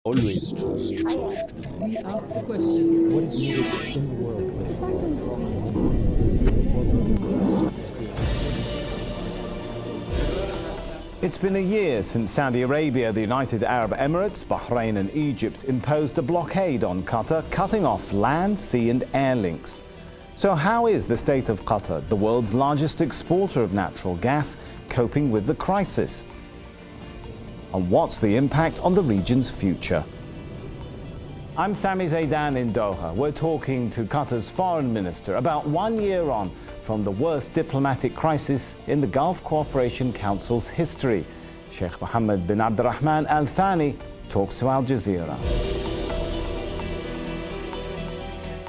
Always trust. We ask the questions. What is needed in the world? Is that going to be? It's been a year since Saudi Arabia, the United Arab Emirates, Bahrain and Egypt imposed a blockade on Qatar, cutting off land, sea and air links. So how is the state of Qatar, the world's largest exporter of natural gas, coping with the crisis? And what's the impact on the region's future? I'm Sami Zaidan in Doha. We're talking to Qatar's foreign minister about 1 year on from the worst diplomatic crisis in the Gulf Cooperation Council's history. Sheikh Mohammed bin Abdurrahman Al Thani talks to Al Jazeera.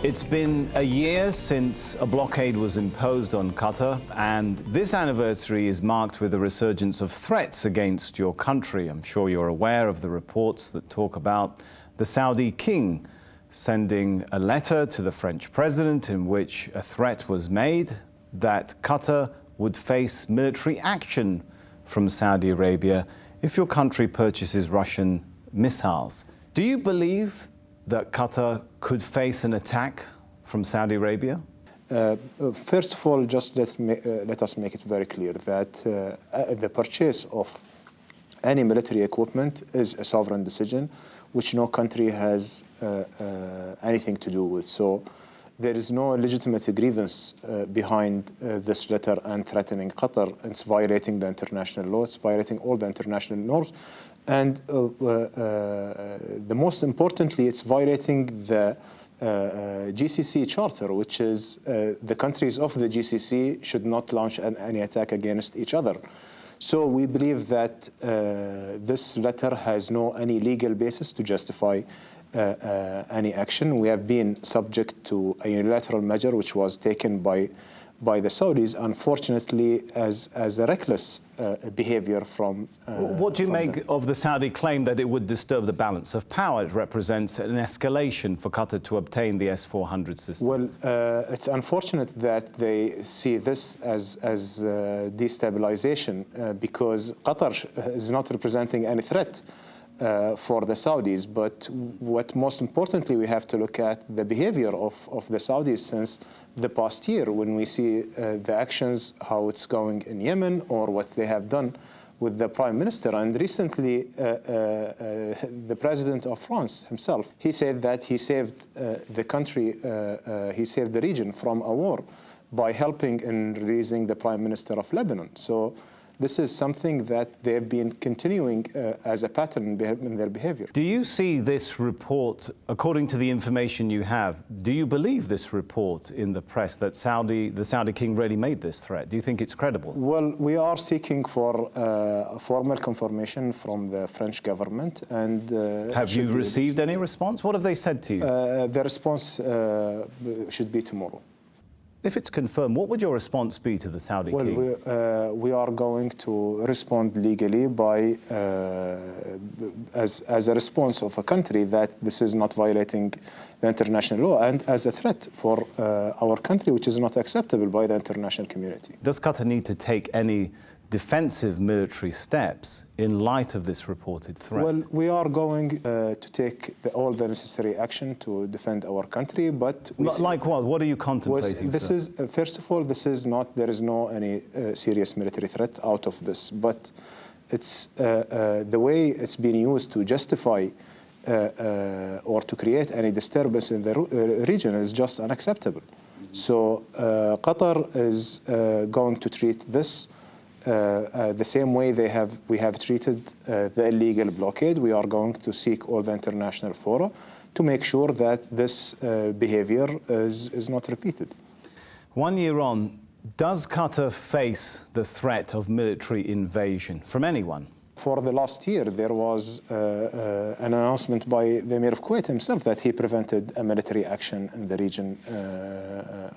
It's been a year since a blockade was imposed on Qatar, and this anniversary is marked with a resurgence of threats against your country. I'm sure you're aware of the reports that talk about the Saudi King sending a letter to the French president in which a threat was made that Qatar would face military action from Saudi Arabia if your country purchases Russian missiles. Do you believe that Qatar could face an attack from Saudi Arabia? First of all, just let us make it very clear that the purchase of any military equipment is a sovereign decision which no country has anything to do with. So there is no legitimate grievance behind this letter and threatening Qatar. It's violating the international law, it's violating all the international norms. And the most importantly, it's violating the GCC charter, which is the countries of the GCC should not launch any attack against each other. So we believe that this letter has no any legal basis to justify any action. We have been subject to a unilateral measure which was taken by the Saudis, unfortunately, as a reckless behavior from... What do you make of the Saudi claim that it would disturb the balance of power? It represents an escalation for Qatar to obtain the S-400 system. Well, it's unfortunate that they see this as destabilization because Qatar is not representing any threat for the Saudis. But what most importantly, we have to look at the behavior of the Saudis since the past year when we see the actions, how it's going in Yemen or what they have done with the Prime Minister. And recently, the President of France himself, he said that he saved the country, he saved the region from a war by helping in releasing the Prime Minister of Lebanon. So this is something that they've been continuing as a pattern in their behavior. Do you see this report, according to the information you have, do you believe this report in the press that the Saudi King really made this threat? Do you think it's credible? Well, we are seeking for formal confirmation from the French government. And have you received any response? What have they said to you? The response should be tomorrow. If it's confirmed, what would your response be to the Saudi King? Well, we are going to respond legally by, as a response of a country that this is not violating the international law and as a threat for our country, which is not acceptable by the international community. Does Qatar need to take any defensive military steps in light of this reported threat? Well, we are going to take all the necessary action to defend our country, but... Like what? What are you contemplating, this sir? is, first of all, this is not, there is no any serious military threat out of this, but it's the way it's been used to justify or to create any disturbance in the region is just unacceptable. So Qatar is going to treat this the same way we have treated the illegal blockade. We are going to seek all the international fora to make sure that this behavior is not repeated. 1 year on, does Qatar face the threat of military invasion from anyone? For the last year, there was an announcement by the Emir of Kuwait himself that he prevented a military action in the region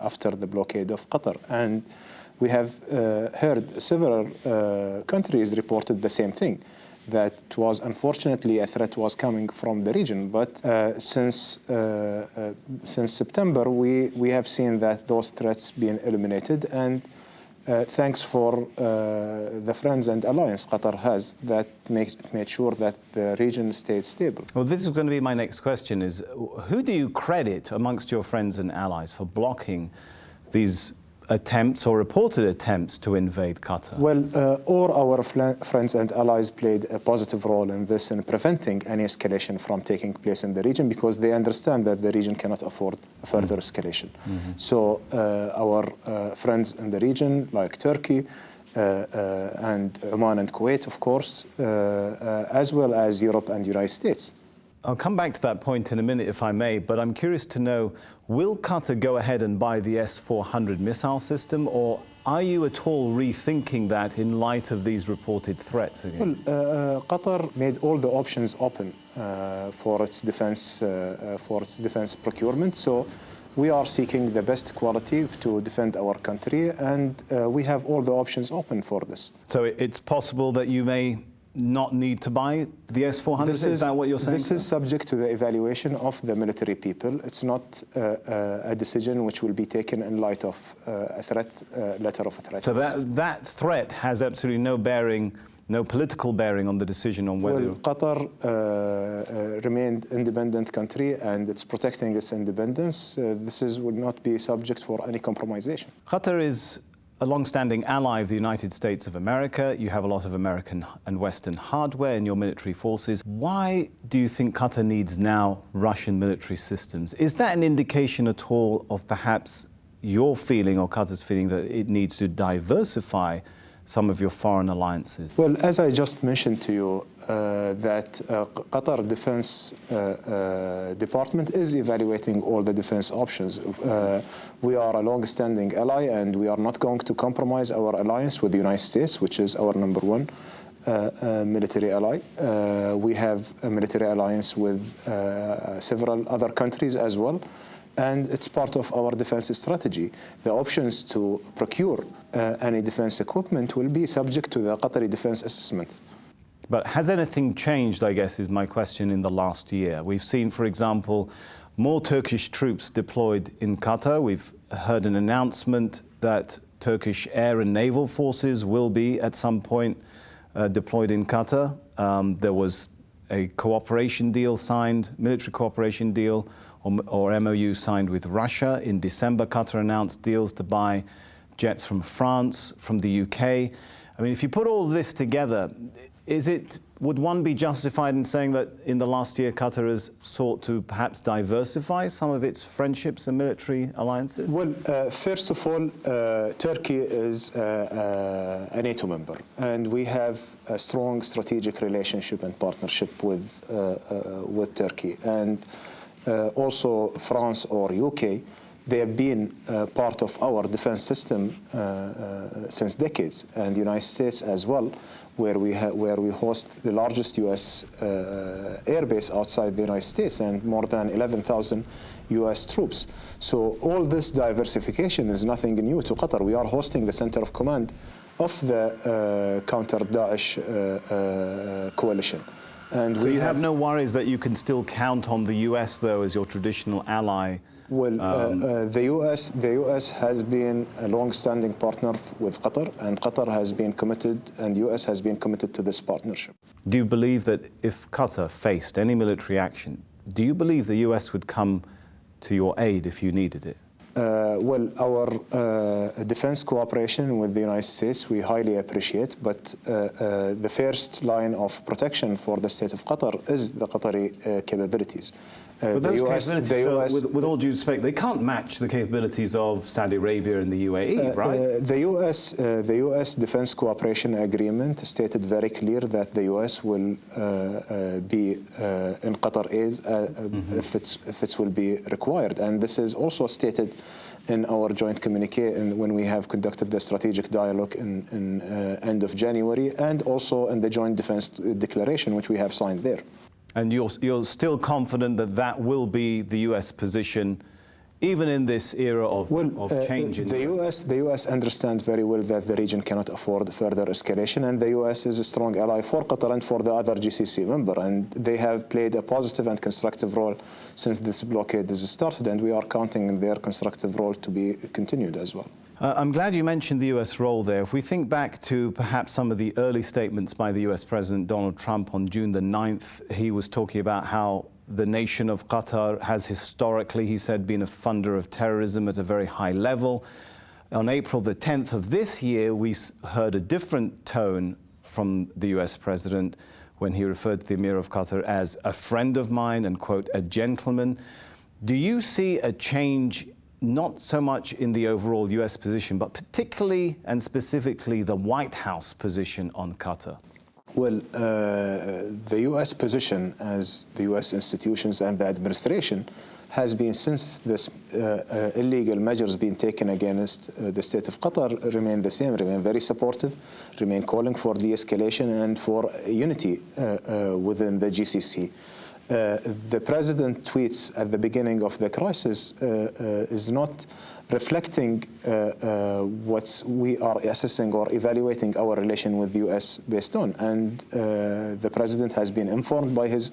after the blockade of Qatar. And we have heard several countries reported the same thing, that was unfortunately a threat was coming from the region. But since September, we have seen that those threats being eliminated, and thanks for the friends and alliance Qatar has that made sure that the region stayed stable. Well, this is going to be my next question, is who do you credit amongst your friends and allies for blocking these attempts or reported attempts to invade Qatar? Well, all our friends and allies played a positive role in this, in preventing any escalation from taking place in the region, because they understand that the region cannot afford a further escalation. So our friends in the region, like Turkey and Oman and Kuwait, of course, as well as Europe and the United States. I'll come back to that point in a minute, if I may, but I'm curious to know, will Qatar go ahead and buy the S-400 missile system, or are you at all rethinking that in light of these reported threats against? Well, Qatar made all the options open for its defense procurement. So we are seeking the best quality to defend our country, and we have all the options open for this. So it's possible that you may not need to buy the S-400? Is that what you're saying? This is subject to the evaluation of the military people. It's not a decision which will be taken in light of a threat, letter of threat. So that threat has absolutely no bearing, no political bearing on the decision on whether... Well, Qatar remained independent country, and it's protecting its independence. Would not be subject for any compromisation. Qatar is a long-standing ally of the United States of America. You have a lot of American and Western hardware in your military forces. Why do you think Qatar needs now Russian military systems? Is that an indication at all of perhaps your feeling or Qatar's feeling that it needs to diversify some of your foreign alliances? Well, as I just mentioned to you, that Qatar Defense Department is evaluating all the defense options. We are a long-standing ally, and we are not going to compromise our alliance with the United States, which is our number one military ally. We have a military alliance with several other countries as well, and it's part of our defense strategy. The options to procure any defense equipment will be subject to the Qatari defense assessment. But has anything changed, I guess, is my question, in the last year? We've seen, for example, more Turkish troops deployed in Qatar. We've heard an announcement that Turkish air and naval forces will be, at some point, deployed in Qatar. There was a cooperation deal signed, military cooperation deal, or MOU signed with Russia. In December, Qatar announced deals to buy jets from France, from the UK. I mean, if you put all this together, would one be justified in saying that in the last year Qatar has sought to perhaps diversify some of its friendships and military alliances? Well, first of all, Turkey is a NATO member, and we have a strong strategic relationship and partnership with Turkey. And also France or UK, they have been part of our defense system since decades, and the United States as well, where we host the largest U.S. airbase outside the United States, and more than 11,000 U.S. troops. So all this diversification is nothing new to Qatar. We are hosting the center of command of the counter-Daesh coalition. And so you have no worries that you can still count on the U.S., though, as your traditional ally? Well, the U.S. has been a long-standing partner with Qatar, and Qatar has been committed, and the U.S. has been committed to this partnership. Do you believe that if Qatar faced any military action, do you believe the U.S. would come to your aid if you needed it? Well, our defense cooperation with the United States, we highly appreciate, but the first line of protection for the state of Qatar is the Qatari capabilities. But those capabilities, with all due respect, they can't match the capabilities of Saudi Arabia and the UAE, right? The U.S. Defense Cooperation Agreement stated very clear that the U.S. will be in Qatar aid if it will be required, and this is also stated in our joint communique when we have conducted the strategic dialogue in end of January, and also in the joint defense declaration which we have signed there. And you're still confident that that will be the U.S. position, even in this era of change in the U.S. understands very well that the region cannot afford further escalation, and the U.S. is a strong ally for Qatar and for the other GCC member, and they have played a positive and constructive role since this blockade has started, and we are counting on their constructive role to be continued as well. I'm glad you mentioned the US role there. If we think back to perhaps some of the early statements by the US President Donald Trump on June the 9th, he was talking about how the nation of Qatar has historically, he said, been a funder of terrorism at a very high level. On April the 10th of this year, we heard a different tone from the US President when he referred to the Emir of Qatar as a friend of mine and, quote, a gentleman. Do you see a change not so much in the overall US position, but particularly and specifically the White House position on Qatar? Well, the US position as the US institutions and the administration has been, since this illegal measures being taken against the state of Qatar, remain the same, remain very supportive, remain calling for de-escalation and for unity within the GCC. The president tweets at the beginning of the crisis is not reflecting what we are assessing or evaluating our relation with the US based on. And the president has been informed by his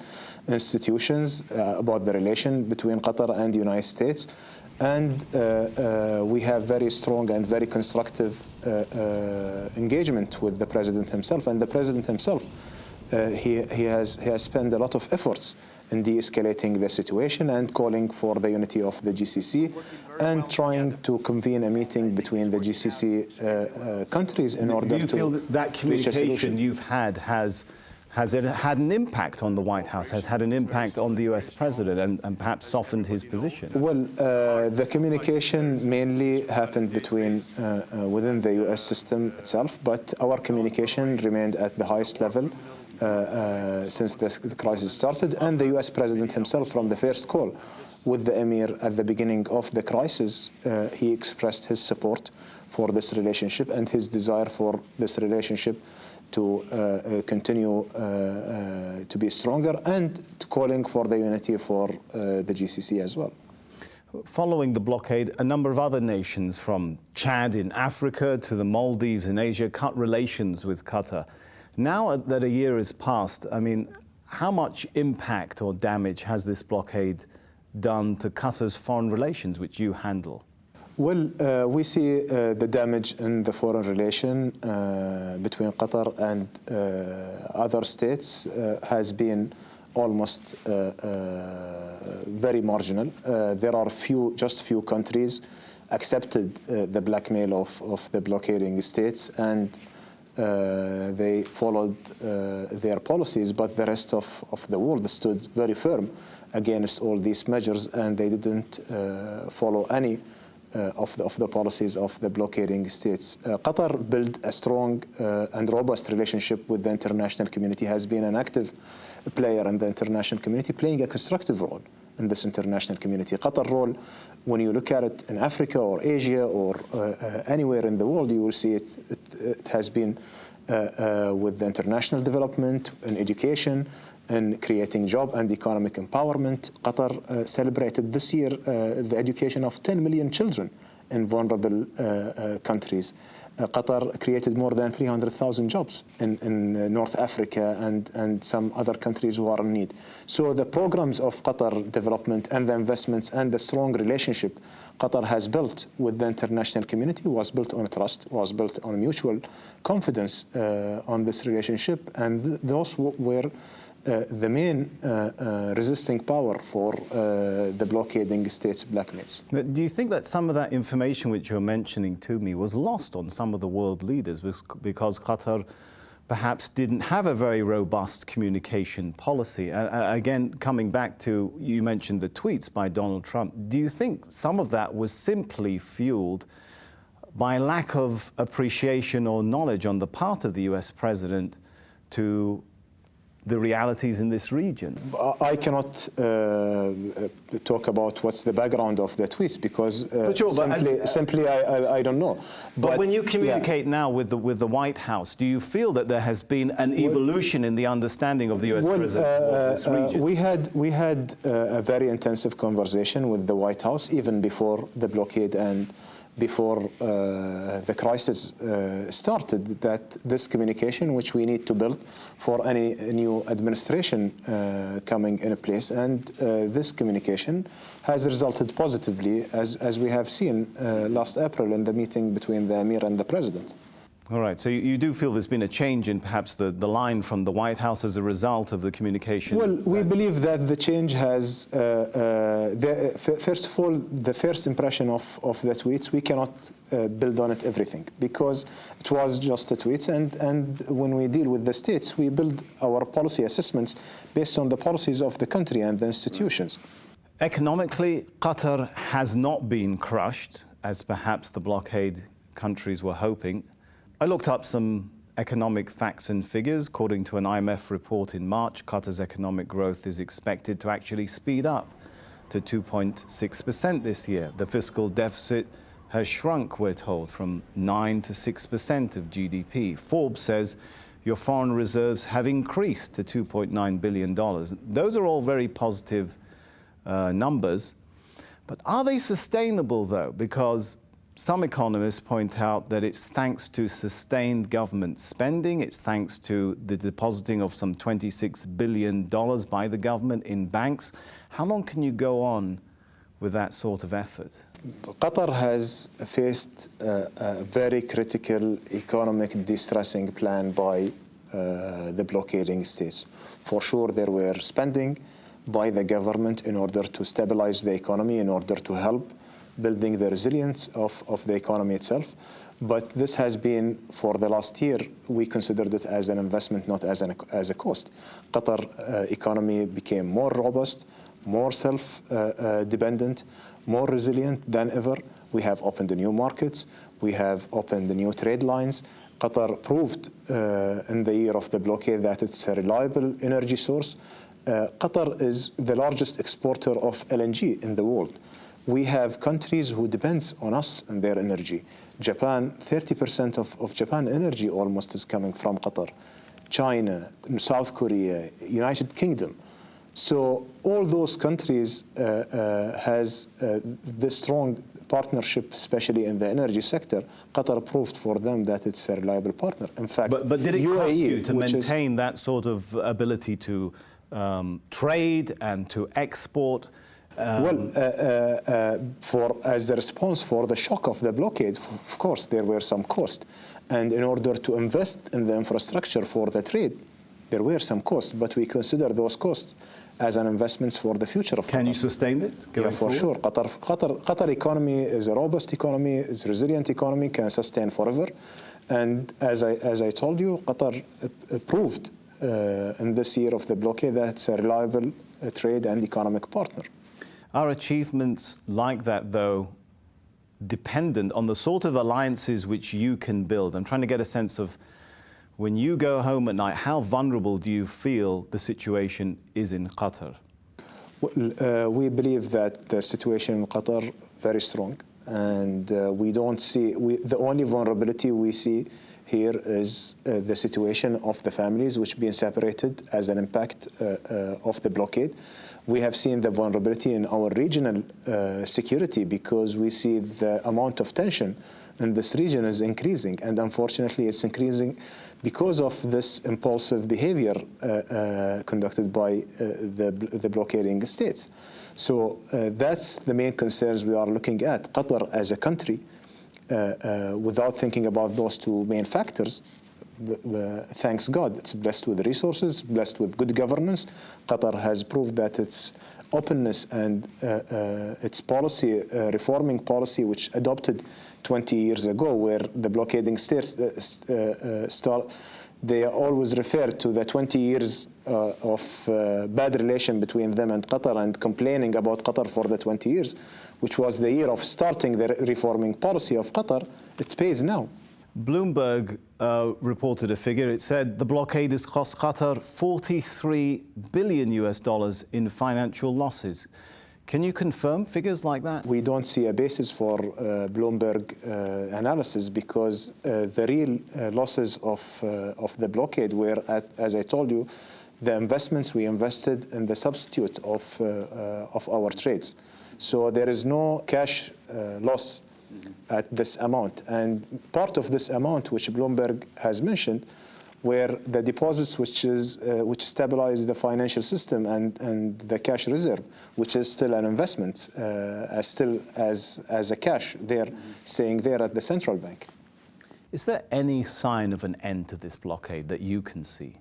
institutions about the relation between Qatar and the United States. And we have very strong and very constructive engagement with the president himself. And the president himself, he has spent a lot of efforts in de-escalating the situation and calling for the unity of the GCC and trying to convene a meeting between the GCC countries in order to. Do you feel that communication you've had has it had an impact on the White House, has had an impact on the US president and perhaps softened his position? Well, the communication mainly happened between within the US system itself, but our communication remained at the highest level since the crisis started, and the US president himself, from the first call with the Emir at the beginning of the crisis, he expressed his support for this relationship and his desire for this relationship to continue to be stronger, and calling for the unity for the GCC as well. Following the blockade, a number of other nations, from Chad in Africa to the Maldives in Asia, cut relations with Qatar. Now that a year has passed, I mean, how much impact or damage has this blockade done to Qatar's foreign relations, which you handle? Well, we see the damage in the foreign relation between Qatar and other states has been almost very marginal. There are just few countries accepted the blackmail of the blockading states, and they followed their policies, but the rest of the world stood very firm against all these measures, and they didn't follow any of the policies of the blockading states. Qatar built a strong and robust relationship with the international community, has been an active player in the international community, playing a constructive role in this international community. Qatar's role, when you look at it in Africa or Asia or anywhere in the world, you will see it has been with the international development and education and creating job and economic empowerment. Qatar celebrated this year the education of 10 million children in vulnerable countries. Qatar created more than 300,000 jobs in North Africa and some other countries who are in need. So the programs of Qatar development and the investments and the strong relationship Qatar has built with the international community was built on trust, was built on mutual confidence on this relationship, and those were the main resisting power for the blockading states' blackmails. Do you think that some of that information which you're mentioning to me was lost on some of the world leaders because Qatar perhaps didn't have a very robust communication policy? Again, coming back to, you mentioned the tweets by Donald Trump, do you think some of that was simply fueled by lack of appreciation or knowledge on the part of the US president to the realities in this region? I cannot talk about what's the background of the tweets because simply I don't know. But when you communicate now with the White House, do you feel that there has been an evolution in the understanding of the US president towards this region? We had a very intensive conversation with the White House even before the blockade and before the crisis started, that this communication, which we need to build for any new administration coming in place, and this communication has resulted positively, as we have seen last April in the meeting between the Emir and the President. All right, so you do feel there's been a change in perhaps the line from the White House as a result of the communication? Well, we believe that the change has, first of all, the first impression of the tweets, we cannot build on it everything, because it was just a tweet, and when we deal with the states, we build our policy assessments based on the policies of the country and the institutions. Economically, Qatar has not been crushed, as perhaps the blockade countries were hoping. I looked up some economic facts and figures. According to an IMF report in March, Qatar's economic growth is expected to actually speed up to 2.6% this year. The fiscal deficit has shrunk, we're told, from 9 to 6% of GDP. Forbes says your foreign reserves have increased to $2.9 billion. Those are all very positive numbers. But are they sustainable, though? Because some economists point out that it's thanks to sustained government spending, it's thanks to the depositing of some $26 billion by the government in banks. How long can you go on with that sort of effort? Qatar has faced a very critical economic distressing plan by the blockading states. For sure, there were spending by the government in order to stabilize the economy, in order to help building the resilience of the economy itself. But this has been, for the last year, we considered it as an investment, not as a cost. Qatar economy became more robust, more self-dependent, more resilient than ever. We have opened the new markets. We have opened the new trade lines. Qatar proved in the year of the blockade that it's a reliable energy source. Qatar is the largest exporter of LNG in the world. We have countries who depend on us and their energy. Japan, 30% of Japan energy almost is coming from Qatar. China, South Korea, United Kingdom. So all those countries has this strong partnership, especially in the energy sector. Qatar proved for them that it's a reliable partner. In fact, but did it cost you to which maintain that sort of ability to trade and to export? As a response for the shock of the blockade, of course, there were some costs. And in order to invest in the infrastructure for the trade, there were some costs, but we consider those costs as an investment for the future of Qatar. Can you sustain it? Yeah, for sure. Qatar economy is a robust economy, is a resilient economy, can sustain forever. And as I told you, Qatar proved in this year of the blockade that it's a reliable trade and economic partner. Are achievements like that, though, dependent on the sort of alliances which you can build? I'm trying to get a sense of, when you go home at night, how vulnerable do you feel the situation is in Qatar? Well, we believe that the situation in Qatar very strong, and we don't see, the only vulnerability we see here is the situation of the families which being separated as an impact of the blockade. We have seen the vulnerability in our regional security, because we see the amount of tension in this region is increasing, and unfortunately it's increasing because of this impulsive behavior conducted by the blockading states. So that's the main concerns we are looking at. Qatar as a country, without thinking about those two main factors, thanks God, it's blessed with resources, blessed with good governance. Qatar has proved that its openness and its policy, reforming policy, which adopted 20 years ago, where the blockading states they always refer to the 20 years of bad relation between them and Qatar, and complaining about Qatar for the 20 years, which was the year of starting the reforming policy of Qatar. It pays now. Bloomberg reported a figure. It said the blockade has cost Qatar $43 billion in financial losses. Can you confirm figures like that? We don't see a basis for Bloomberg analysis, because the real losses of the blockade were, as I told you, the investments we invested in the substitute of our trades. So there is no cash loss at this amount. And part of this amount, which Bloomberg has mentioned, were the deposits which stabilize the financial system and the cash reserve, which is still an investment, as a cash there, staying there at the central bank. Is there any sign of an end to this blockade that you can see?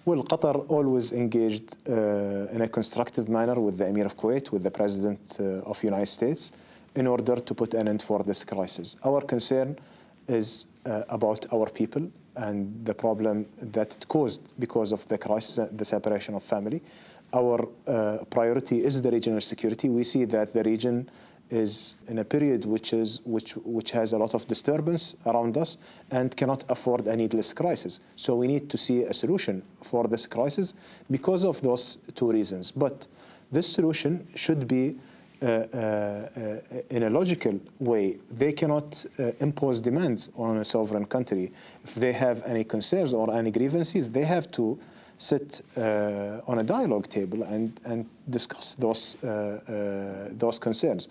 Well, Qatar always engaged in a constructive manner with the Emir of Kuwait, with the President of the United States, in order to put an end for this crisis. Our concern is about our people and the problem that it caused because of the crisis, the separation of family. Our priority is the regional security. We see that the region is in a period which has a lot of disturbance around us and cannot afford a needless crisis. So we need to see a solution for this crisis because of those two reasons. But this solution should be in a logical way. They cannot impose demands on a sovereign country. If they have any concerns or any grievances, they have to sit on a dialogue table and discuss those concerns.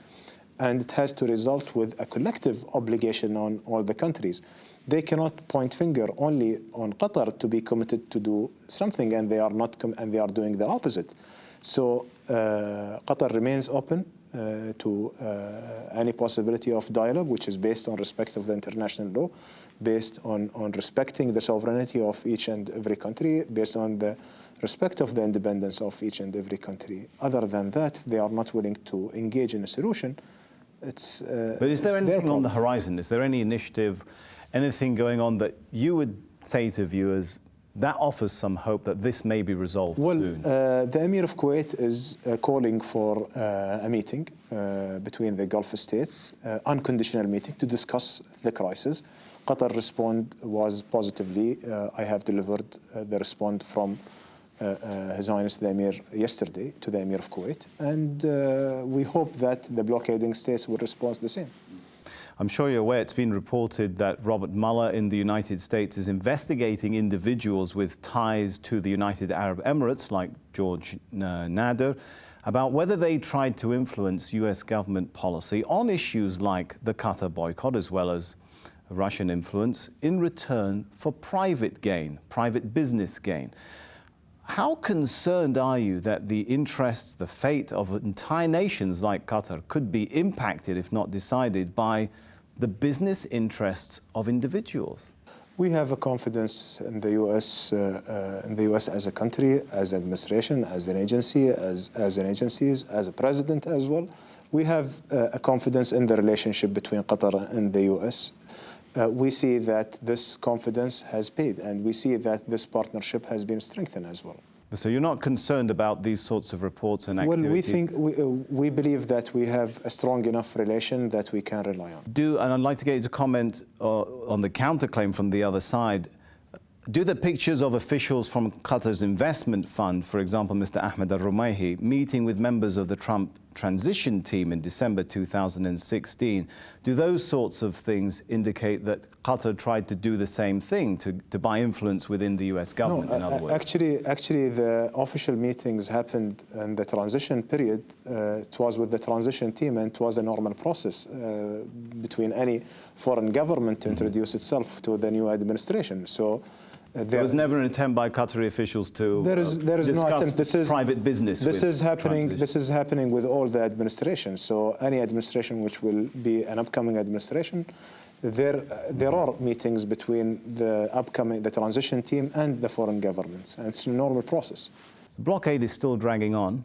And it has to result with a collective obligation on all the countries. They cannot point finger only on Qatar to be committed to do something, and they are not, and they are doing the opposite. So Qatar remains open to any possibility of dialogue, which is based on respect of the international law, based on respecting the sovereignty of each and every country, based on the respect of the independence of each and every country. Other than that, if they are not willing to engage in a solution, it's But is there anything on the horizon? Is there any initiative, anything going on that you would say to viewers that offers some hope that this may be resolved soon? The Emir of Kuwait is calling for a meeting between the Gulf states, unconditional meeting to discuss the crisis. Qatar was positively. I have delivered the response from His Highness the Emir yesterday to the Emir of Kuwait, and we hope that the blockading states will respond the same. I'm sure you're aware it's been reported that Robert Mueller in the United States is investigating individuals with ties to the United Arab Emirates, like George Nader, about whether they tried to influence US government policy on issues like the Qatar boycott, as well as Russian influence, in return for private gain, private business gain. How concerned are you that the interests, the fate of entire nations like Qatar could be impacted, if not decided, by the business interests of individuals? We have a confidence in the U.S. As a country, as an administration, as an agency, as a president as well. We have a confidence in the relationship between Qatar and the U.S. We see that this confidence has paid, and we see that this partnership has been strengthened as well. So you're not concerned about these sorts of reports and activities? Well, we believe that we have a strong enough relation that we can rely on. And I'd like to get you to comment on the counterclaim from the other side. Do the pictures of officials from Qatar's investment fund, for example, Mr. Ahmed al-Rumaihi, meeting with members of the Trump transition team in December 2016, do those sorts of things indicate that Qatar tried to do the same thing, to buy influence within the US government, in other words? Actually, the official meetings happened in the transition period. It was with the transition team, and it was a normal process between any foreign government to introduce itself to the new administration. So there was never an attempt by Qatari officials to there is no attempt. This is private business. This is happening. This is happening with all the administration. So any administration which will be an upcoming administration, there are meetings between the transition team and the foreign governments, and it's a normal process. The blockade is still dragging on.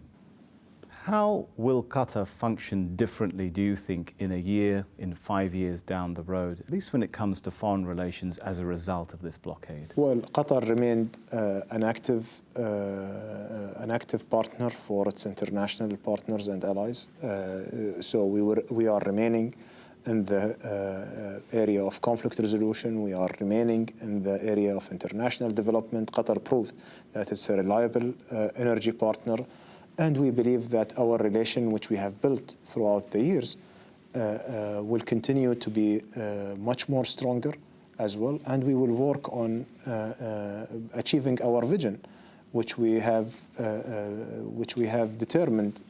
How will Qatar function differently, do you think, in a year, in 5 years down the road, at least when it comes to foreign relations as a result of this blockade? Well, Qatar remained an active partner for its international partners and allies. So we are remaining in the area of conflict resolution. We are remaining in the area of international development. Qatar proved that it's a reliable energy partner. And we believe that our relation, which we have built throughout the years, will continue to be much more stronger as well. And we will work on achieving our vision, which we have determined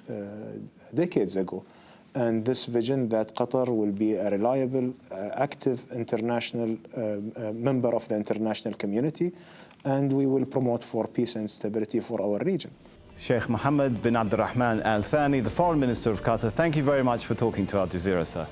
decades ago. and this vision that Qatar will be a reliable, active international member of the international community, and we will promote for peace and stability for our region. Sheikh Mohammed bin Abdulrahman Al Thani, the Foreign Minister of Qatar, thank you very much for talking to Al Jazeera, sir.